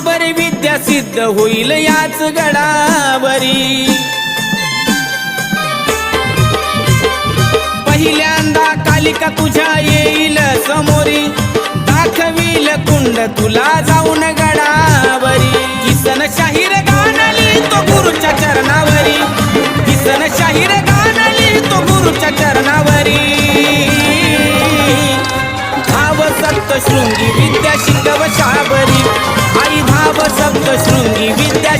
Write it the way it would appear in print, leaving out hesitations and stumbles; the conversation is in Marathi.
शाबर विद्या सिद्ध होईल याच गडावरी। पहिल्यांदा कालिका तुझ्या येईल समोरी, दाखवील कुंड तुला जाऊन गडावरी। किसन शाहीर गाणली तो गुरुच्या चरणावरी, किसन शाहीर गाणली तो गुरुच्या चरणावरी। भाव सप्तशृंगी विद्या शिकव शाबरी, आई भाव सप्तशृंगी विद्या